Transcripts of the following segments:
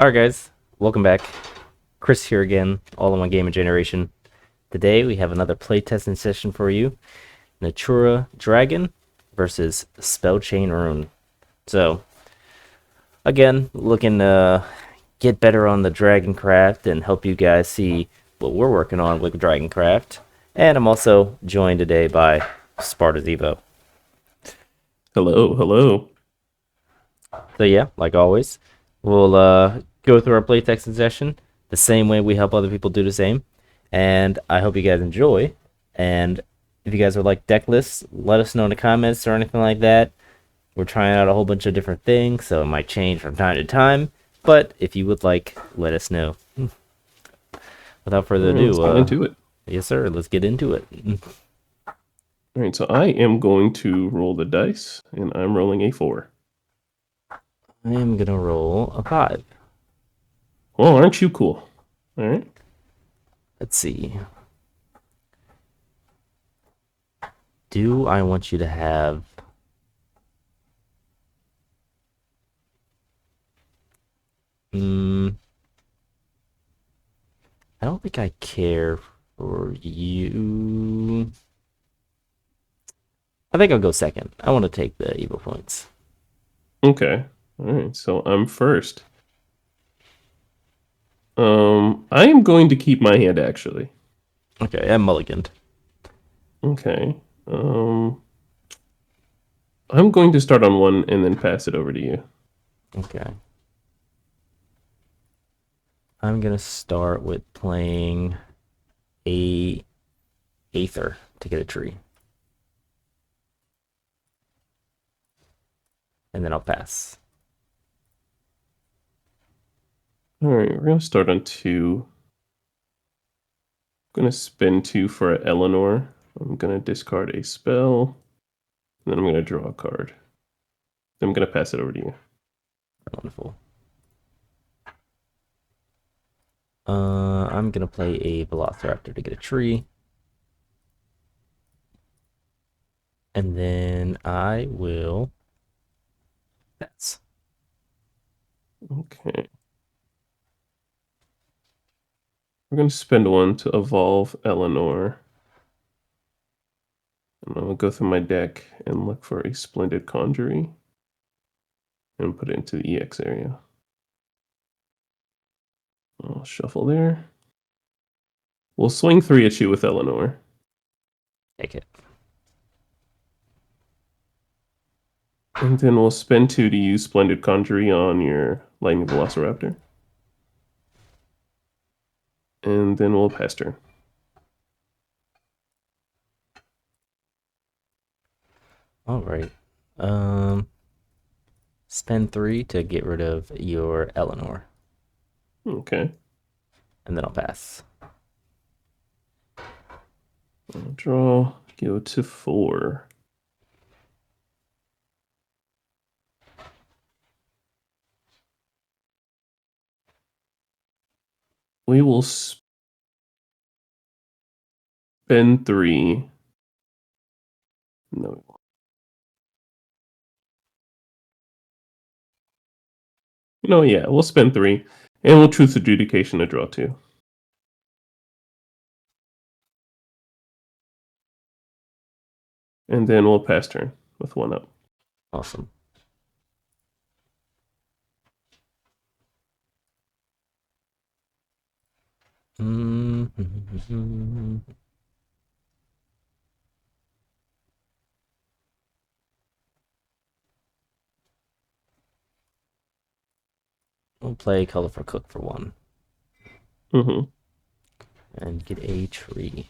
Alright guys, welcome back. Chris here again, all in one gaming generation. Today we have another playtesting session for you. Natura Dragon versus Spellchain Rune. So, again, looking to get better on the Dragoncraft and help you guys see what we're working on with Dragoncraft. And I'm also joined today by Sparta's Evo. Hello, hello. So yeah, like always, we'll go through our playtesting session the same way we help other people do the same. And I hope you guys enjoy. And if you guys would like deck lists, let us know in the comments or anything like that. We're trying out a whole bunch of different things, so it might change from time to time. But if you would like, let us know. Without All further right, let's ado, get into it. yes sir, let's get into it. All right, so I am going to roll the dice, and I'm rolling a 4. I am gonna roll a 5. Well, aren't you cool? All right. Let's see. Do I want you to have I don't think I care for you. I think I'll go second. I want to take the Evo points. Okay. All right, so I'm first. I am going to keep my hand, actually. Okay, I'm mulliganed. Okay. I'm going to start on 1 and then pass it over to you. Okay. I'm gonna start with playing a Aether to get a tree. And then I'll pass. All right, we're going to start on 2. I'm going to spend 2 for Eleanor. I'm going to discard a spell, and then I'm going to draw a card. Then I'm going to pass it over to you. Wonderful. I'm gonna play a Velociraptor to get a tree. And then I will pass. Okay. We're going to spend 1 to evolve Eleanor. And I'm going to go through my deck and look for a Splendid Conjuring and put it into the EX area. I'll shuffle there. We'll swing 3 at you with Eleanor. Take it. And then we'll spend 2 to use Splendid Conjuring on your Lightning Velociraptor. And then we'll pass turn. Alright. Spend 3 to get rid of your Eleanor. Okay. And then I'll pass. I'll draw, go to 4. We will spend 3. No, we won't. No, yeah, we'll spend 3. And we'll Truth Adjudication to draw 2. And then we'll pass turn with 1 up. Awesome. We'll play Color for Cook for 1 Mm-hmm. and get a tree.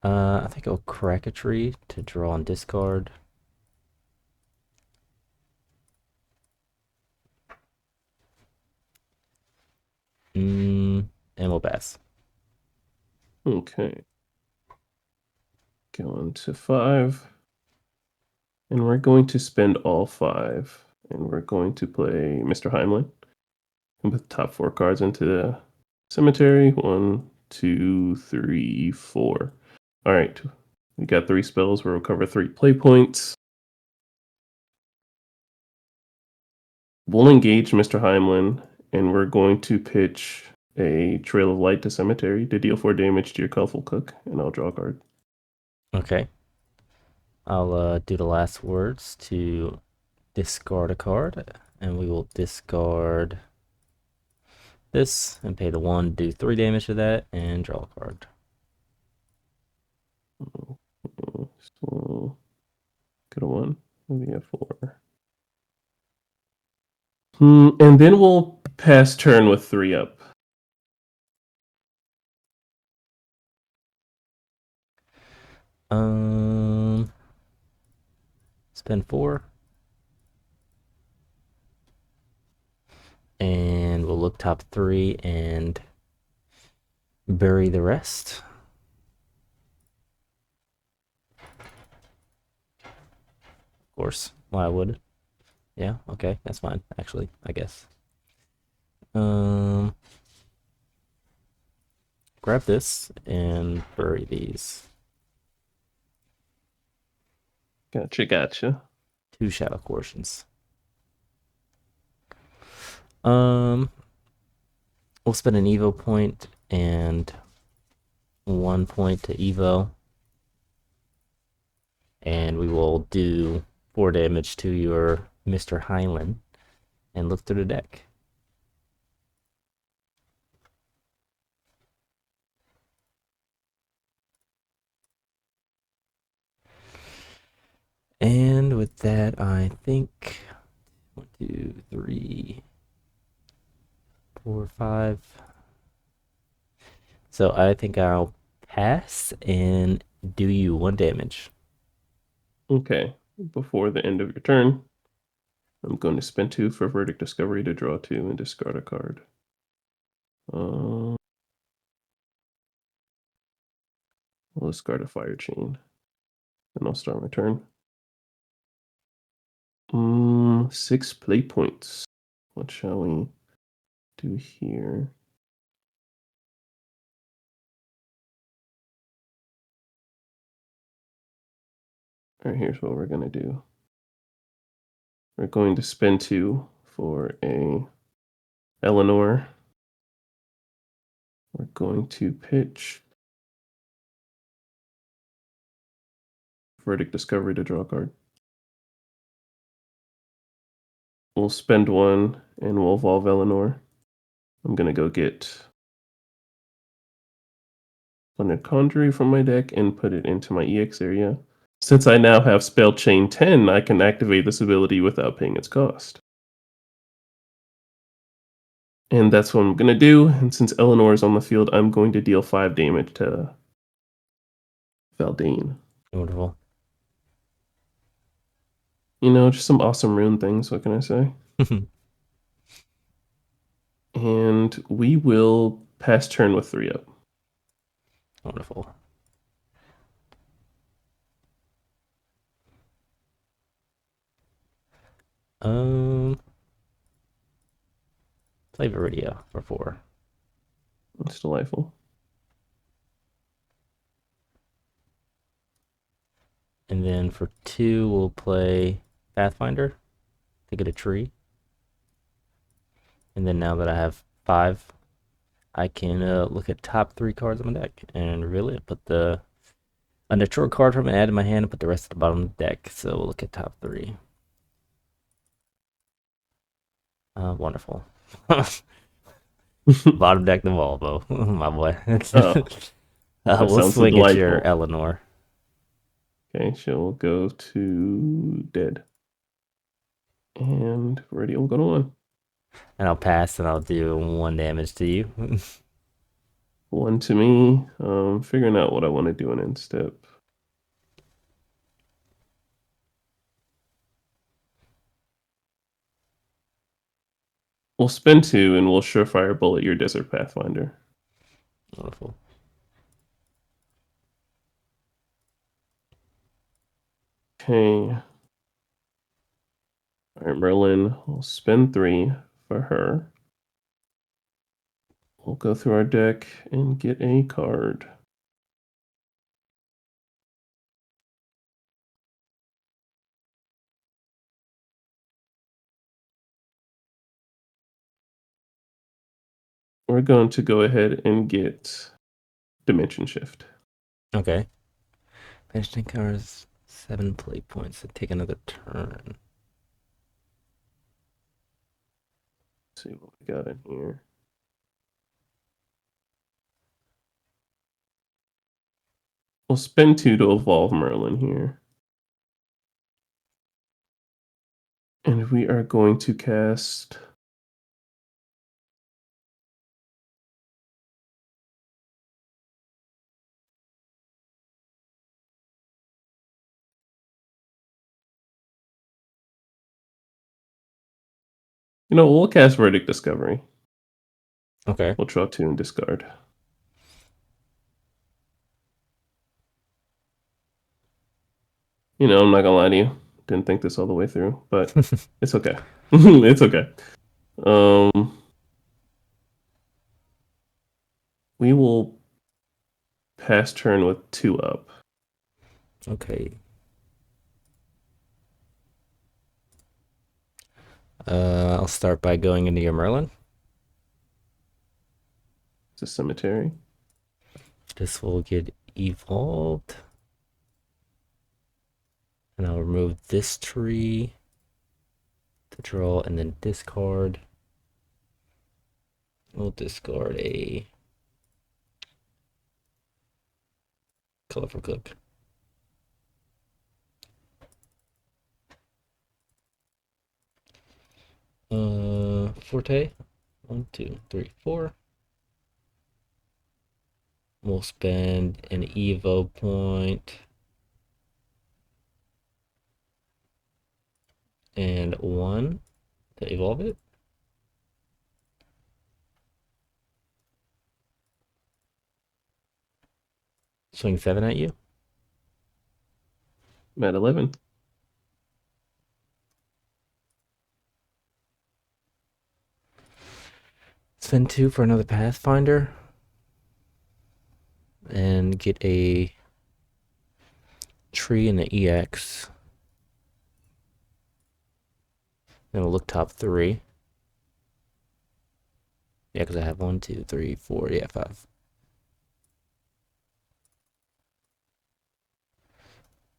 I think I'll crack a tree to draw and discard. And we'll pass. Okay. Going to 5. And we're going to spend all 5. And we're going to play Mr. Heimlich. And put the top 4 cards into the cemetery. 1, 2, 3, 4. All right. We got 3 spells. We'll recover 3 play points. We'll engage Mr. Heimlin, and we're going to pitch a Trail of Light to Cemetery to deal 4 damage to your Colorful Cook, and I'll draw a card. Okay. I'll do the last words to discard a card, and we will discard this and pay the 1, do 3 damage to that, and draw a card. So, get a 1. Maybe a 4. And then we'll pass turn with 3 up. Spend 4. And we'll look top 3 and bury the rest. Of course, why I would. Yeah, okay, that's fine, actually, I guess. Grab this and bury these. Gotcha. 2 shadow coercions. We'll spend an Evo point and 1 point to Evo. And we will do 4 damage to your Mr. Heinlein and look through the deck. And with that, I think 1, 2, 3, 4, 5. So I think I'll pass and do you 1 damage. Okay. Before the end of your turn, I'm going to spend 2 for Verdict Discovery to draw 2 and discard a card. I'll discard a Fire Chain. And I'll start my turn. 6 play points. What shall we do here? All right, here's what we're going to do. We're going to spend 2 for a Eleanor. We're going to pitch Verdict Discovery to draw a card. We'll spend 1 and we'll evolve Eleanor. I'm going to go get Splendid Conjury from my deck and put it into my EX area. Since I now have Spell Chain 10, I can activate this ability without paying its cost. And that's what I'm going to do. And since Eleanor is on the field, I'm going to deal 5 damage to Valdane. Wonderful. You know, just some awesome rune things. What can I say? And we will pass turn with 3 up. Wonderful. Play Viridia for 4. That's delightful. And then for 2, we'll play Pathfinder to get a tree. And then now that I have 5, I can look at top 3 cards on my deck and reveal it. Put a Natura card from it, add to my hand, and put the rest at the bottom of the deck. So we'll look at top 3. Wonderful. Bottom deck the Volvo, my boy. We'll sounds swing at your delightful. Eleanor. Okay, she'll go to dead. And Viridia will go to 1. And I'll pass and I'll do 1 damage to you. 1 to me. Figuring out what I want to do in end step. We'll spend 2 and we'll Surefire Bullet your Desert Pathfinder. Wonderful. Okay. All right, Merlin, we'll spend 3 for her. We'll go through our deck and get a card. we're going to go ahead and get Dimension Shift. Okay. Banishing covers 7 play points and take another turn. Let's see what we got in here. We'll spend 2 to evolve Merlin here. And we are going to cast we'll cast Verdict Discovery. Okay. We'll draw 2 and discard. I'm not gonna lie to you. Didn't think this all the way through, but it's okay. It's okay. We will pass turn with 2 up. Okay. I'll start by going into your Merlin. It's a cemetery. This will get evolved. And I'll remove this tree to draw and then discard. We'll discard a colorful cook. Forte. 1, 2, 3, 4. We'll spend an Evo point and 1 to evolve it. Swing 7 at you. I'm at 11. Spend 2 for another Pathfinder. And get a tree and an EX. Then we'll look top 3. Yeah, because I have 1, 2, 3, 4. Yeah, 5.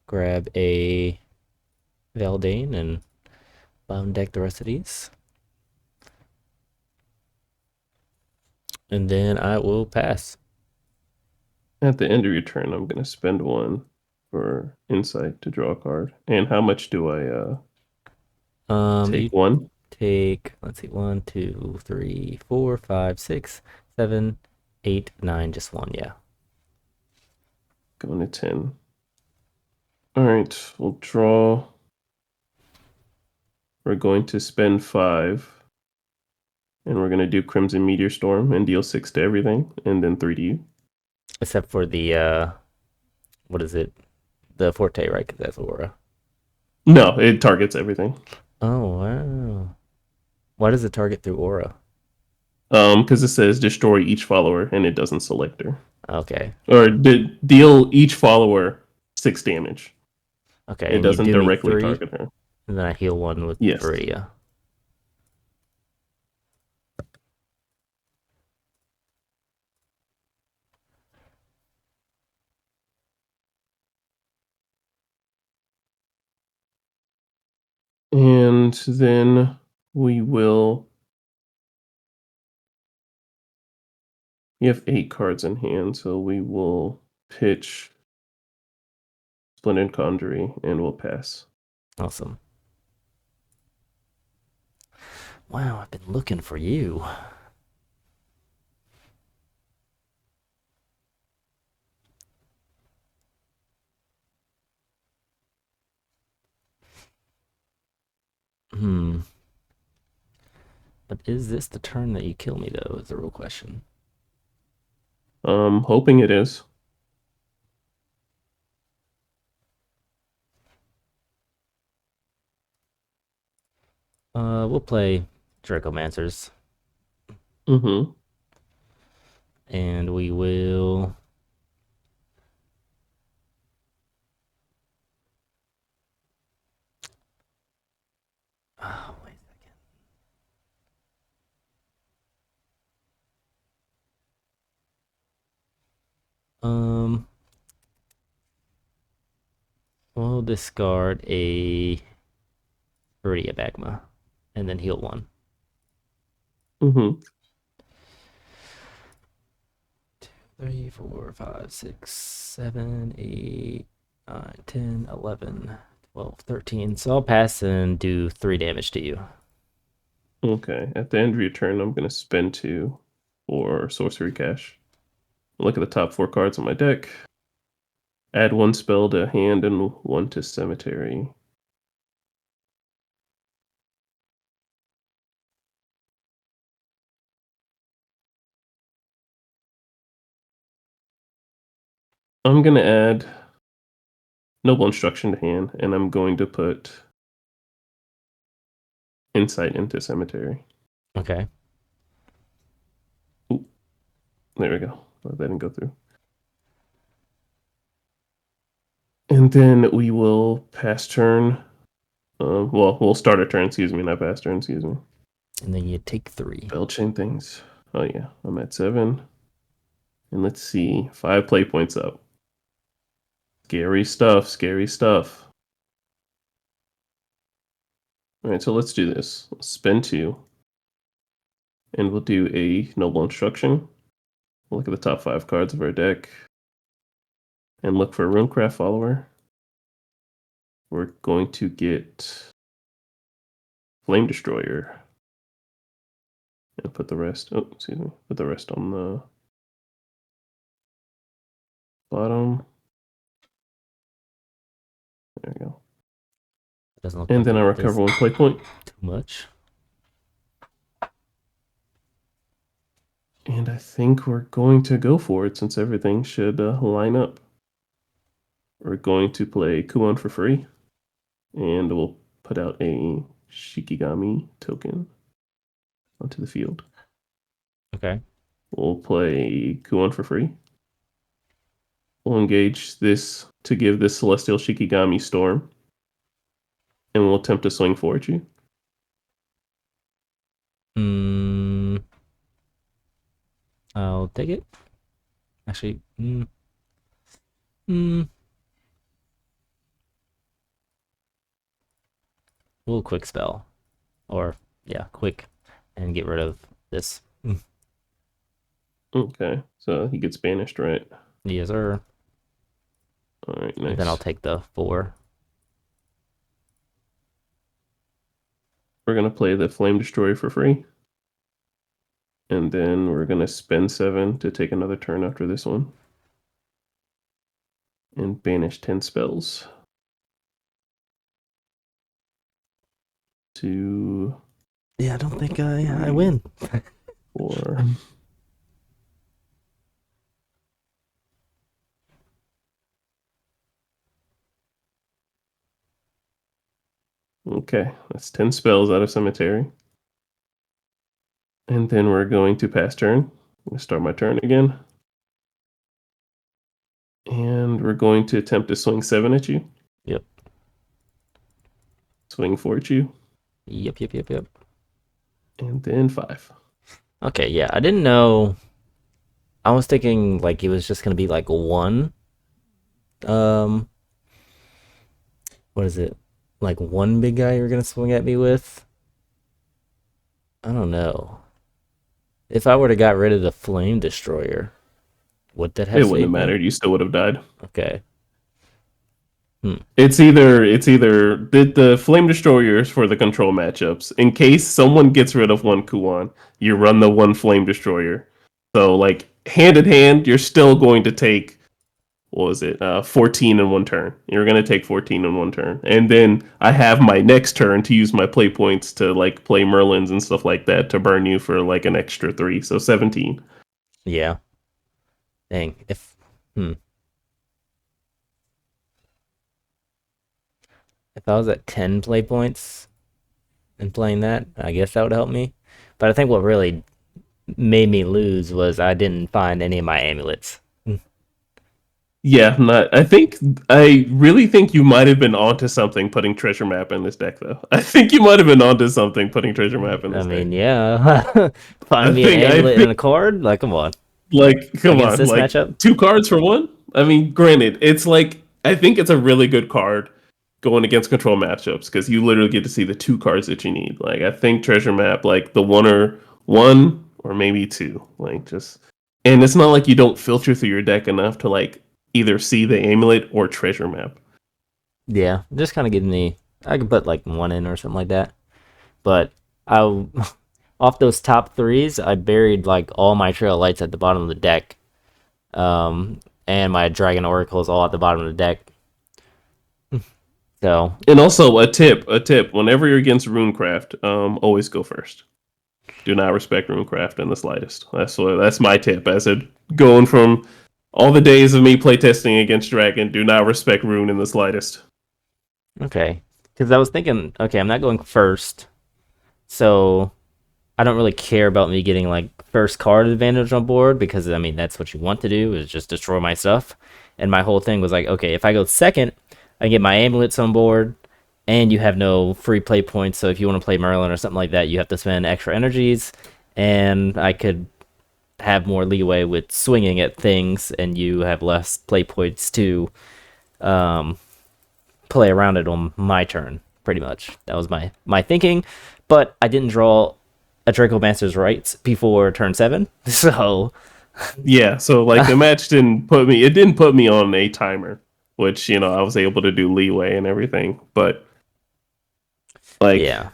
Grab a Valdane and bound deck the rest of these. And then I will pass. At the end of your turn, I'm going to spend 1 for Insight to draw a card. And how much do I take? You 1? take, let's see, 1, 2, 3, 4, 5, 6, 7, 8, 9, just 1, yeah. Going to 10. All right, we'll draw. We're going to spend 5. And we're going to do Crimson Meteor Storm and deal 6 to everything. And then 3 to you. Except for the, what is it? The Forte, right? Because that's Aura. No, it targets everything. Oh, wow. Why does it target through Aura? Because it says destroy each follower and it doesn't select her. Okay. Or deal each follower 6 damage. Okay, It and you doesn't do me directly 3, target her. and then I heal 1 with Yes. Viridia. And then we will. We have 8 cards in hand, so we will pitch Splendid Conjury and we'll pass. Awesome. Wow, I've been looking for you. Hmm. But is this the turn that you kill me, though, is the real question. Hoping it is. We'll play Dracomancers. Mm-hmm. And we will... Oh, wait a second. Um, we'll discard a Viridia Magma and then heal one. Mm-hmm. 3, 4, 5, 6, 7, 8, 9, 10, 11, 12, 13. So I'll pass and do 3 damage to you. Okay. At the end of your turn, I'm going to spend 2 for sorcery cash. Look at the top 4 cards on my deck. Add 1 spell to hand and 1 to cemetery. I'm going to add Noble Instruction to hand, and I'm going to put Insight into cemetery. Okay. Ooh, there we go. That didn't go through. And then we will pass turn. Well, we'll start a turn, excuse me, not pass turn, excuse me. And then you take 3. Spell chain things. Oh, yeah. I'm at 7. And let's see. 5 play points up. Scary stuff, scary stuff. All right, so let's do this. Let's spend 2. And we'll do a Noble Instruction. We'll look at the top 5 cards of our deck. And look for a Runecraft Follower. We're going to get Flame Destroyer. And put the rest, oh, excuse me, put the rest on the bottom. There we go. Doesn't look And like then I it does recover 1 play point. too much. And I think we're going to go for it since everything should line up. We're going to play Kuon for free. And we'll put out a Shikigami token onto the field. Okay. We'll play Kuon for free. We'll engage this to give this Celestial Shikigami Storm. And we'll attempt to swing for you. I'll take it. Actually, we'll quick spell. Or, yeah, quick. And get rid of this. Okay, so he gets banished, right? Yes, sir. All right, nice. And then I'll take the 4. We're going to play the Flame Destroyer for free. And then we're going to spend 7 to take another turn after this one. And banish 10 spells. 2. Yeah, I don't think I win. 4. Okay, that's 10 spells out of cemetery. And then we're going to pass turn. I'm going to start my turn again. And we're going to attempt to swing 7 at you. Yep. Swing 4 at you. Yep. And then 5. Okay, yeah, I didn't know. I was thinking like it was just gonna be like 1. What is it? Like 1 big guy you're gonna swing at me with? I don't know. If I were to got rid of the flame destroyer, would that have It wouldn't have saved me? mattered. You still would have died. Okay. It's either the Flame Destroyers for the control matchups. In case someone gets rid of 1 Kuon, you run the 1 Flame Destroyer. So like hand in hand, you're still going to take, what was it, 14 in 1 turn. You're going to take 14 in 1 turn. And then I have my next turn to use my play points to like play Merlins and stuff like that to burn you for like an extra 3. So 17. Yeah. Dang. If I was at 10 play points and playing that, I guess that would help me. But I think what really made me lose was I didn't find any of my amulets. Yeah, I really think you might have been onto something putting treasure map in this deck though. I think you might have been onto something putting treasure map in I this mean, deck. yeah. Find me an amulet and a card? Like, come on. Like, come against on, this like matchup. 2 cards for one. I mean, granted, it's like I think it's a really good card going against control matchups because you literally get to see the 2 cards that you need. Like, I think treasure map, like the one or maybe two, like just, and it's not like you don't filter through your deck enough to like either see the amulet or treasure map. Yeah, just kind of getting the. I could put like one in or something like that. But I, off those top threes, I buried like all my trail lights at the bottom of the deck. And my dragon oracles all at the bottom of the deck. So And also a tip, whenever you're against runecraft, always go first. Do not respect runecraft in the slightest. That's my tip. As a going from all the days of me playtesting against Dragon, do not respect rune in the slightest. okay, because I was thinking, okay, I'm not going first, so I don't really care about me getting like first card advantage on board because I mean that's what you want to do is just destroy my stuff. And my whole thing was like, okay, if I go second, I get my amulets on board, and you have no free play points. So if you want to play Merlin or something like that, you have to spend extra energies, and I could have more leeway with swinging at things, and you have less play points to um, play around it on my turn. Pretty much, that was my thinking. But I didn't draw a Draco Master's Rights before turn 7, so Yeah, so like the match didn't put me on a timer, which I was able to do leeway and everything. But like yeah.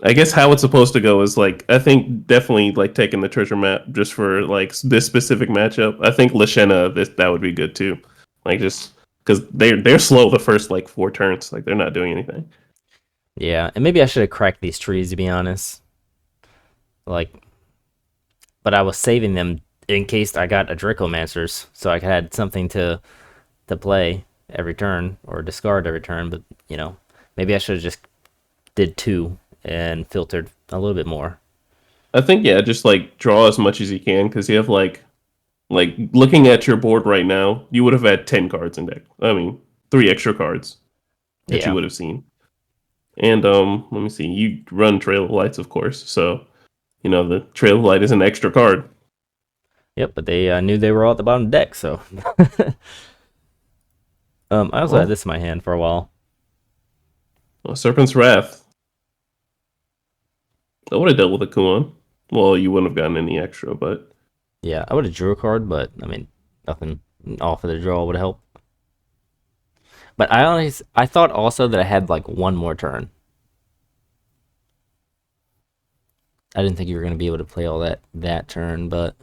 I guess how it's supposed to go is like I think definitely like taking the treasure map just for like this specific matchup. I think Lashena that would be good too. Like just because they're slow the first like 4 turns, like they're not doing anything. Yeah, and maybe I should have cracked these trees to be honest. Like, but I was saving them in case I got a Dracomancers, so I had something to play every turn or discard every turn. But maybe I should have just did two and filtered a little bit more. I think yeah, just like draw as much as you can because you have like looking at your board right now, you would have had 10 cards in deck. I mean, 3 extra cards that you Yeah. would have seen. And let me see, you run Trail of Lights, of course, so the Trail of Light is an extra card. Yep. But they knew they were all at the bottom of the deck, so I also had Well, this in my hand for a while. Serpent's Wrath. I would have dealt with a Kuon. Well, you wouldn't have gotten any extra, but Yeah, I would have drew a card, but I mean, nothing off of the draw would help. But I thought also that I had like one more turn. I didn't think you were gonna be able to play all that turn, but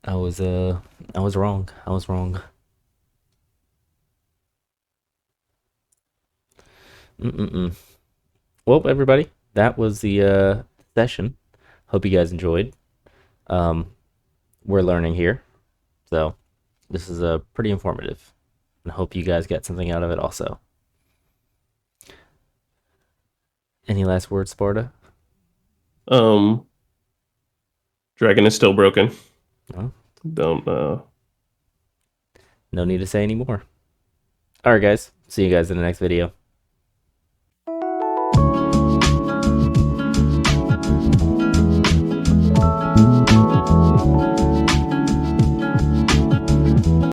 I was uh I was wrong. I was wrong. Mm-mm-mm. Well, everybody, that was the session. Hope you guys enjoyed. Um, we're learning here, so this is pretty informative, and hope you guys get something out of it also. Any last words, Sparta? um, Dragon is still broken. No, Don't no need to say any more. All right, guys. See you guys in the next video.